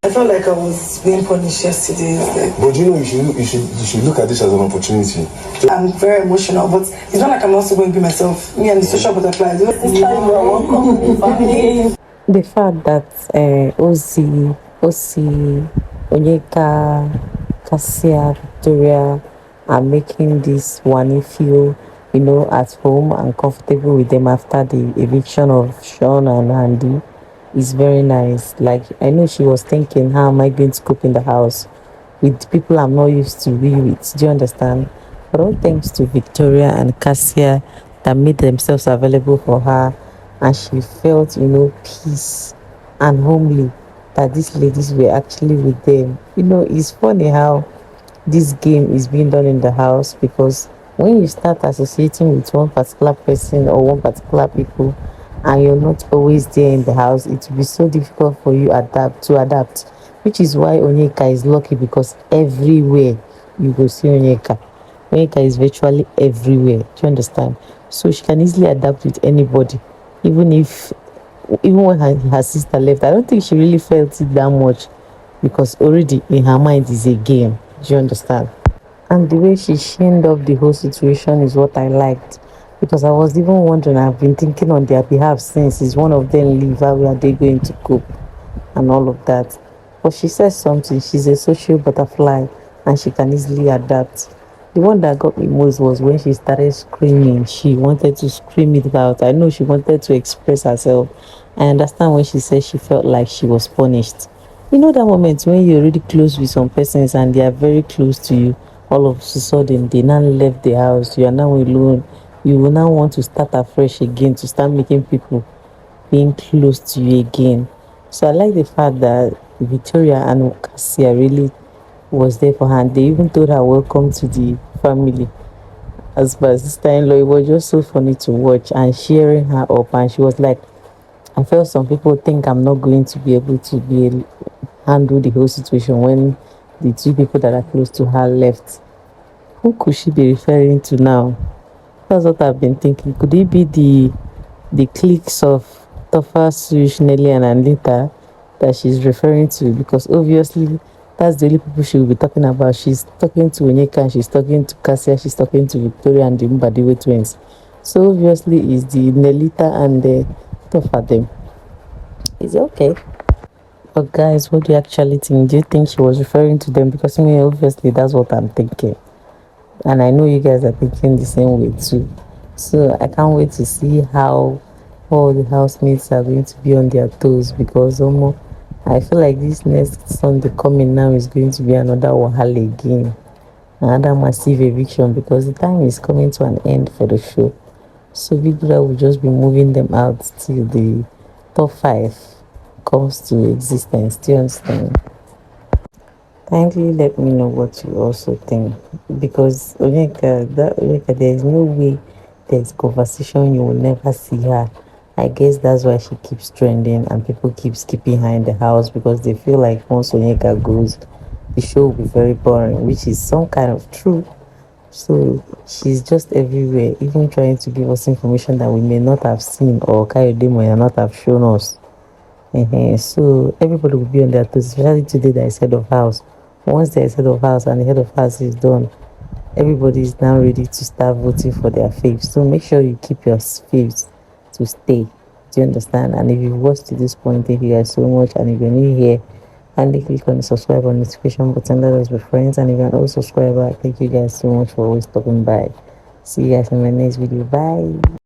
I felt like I was being punished yesterday. But you know, you should look at this as an opportunity. I'm very emotional, but it's not like I'm also going to be myself. Me and the social butterflies. The fact that OC, ONYEKA, KASSIA, Victoria are making this Wanni feel, at home and comfortable with them after the eviction of Sean and Andy is very nice. Like, I know she was thinking, how am I going to cope in the house with people I'm not used to be with? Do you understand? But all thanks to Victoria and KASSIA that made themselves available for her, and she felt, peace and homely that these ladies were actually with them. It's funny how this game is being done in the house, because when you start associating with one particular person or one particular people and you're not always there in the house, it will be so difficult for you to adapt, which is why ONYEKA is lucky, because everywhere you go see ONYEKA is virtually everywhere. Do you understand? So she can easily adapt with anybody, even when her sister left. I don't think she really felt it that much, because already in her mind is a game. Do you understand? And the way she shinned up the whole situation is what I liked, because I was even wondering, I've been thinking on their behalf since, is one of them leave, how are they going to cope and all of that? But she says something, she's a social butterfly and she can easily adapt. The one that got me most was when she started screaming. She wanted to scream it out. I know she wanted to express herself. I understand when she said she felt like she was punished. That moment when you're really close with some persons and they are very close to you, all of a sudden they now left the house, you are now alone. You will now want to start afresh again, to start making people being close to you again. So I like the fact that Victoria and KASSIA really was there for her, and they even told her welcome to the family as my sister-in-law. It was just so funny to watch and cheering her up, and she was like, I felt some people think I'm not going to be able to handle the whole situation when the two people that are close to her left. Who could she be referring to now? That's what I've been thinking. Could it be the cliques of Tofa, Sush, Nelly, and Anita that she's referring to? Because obviously that's the only people she will be talking about. She's talking to ONYEKA, and she's talking to KASSIA, she's talking to Victoria and the MBADIWE twins. So obviously it's the Nelita and the Tofa them. Is it okay? But guys, what do you actually think? Do you think she was referring to them? Because me, obviously that's what I'm thinking. And I know you guys are thinking the same way too. So I can't wait to see how all the housemates are going to be on their toes, because I feel like this next Sunday coming now is going to be another Wahala again. Another massive eviction, because the time is coming to an end for the show. So Big Brother will just be moving them out till the top 5 comes to existence. Do you understand? Kindly let me know what you also think, because ONYEKA, there is no way there's conversation you will never see her. I guess that's why she keeps trending and people keep skipping her in the house, because they feel like once ONYEKA goes, the show will be very boring, which is some kind of truth. So she's just everywhere, even trying to give us information that we may not have seen, or Kayode may not have shown us. So everybody will be on their toes, especially today that is head of house. Once there is head of house and the head of house is done, everybody is now ready to start voting for their faves. So make sure you keep your faves to stay. Do you understand? And if you've watched to this point, thank you guys so much. And if you're new here, kindly click on the subscribe and notification button. Let us be friends. And if you're an old subscriber, thank you guys so much for always stopping by. See you guys in my next video. Bye.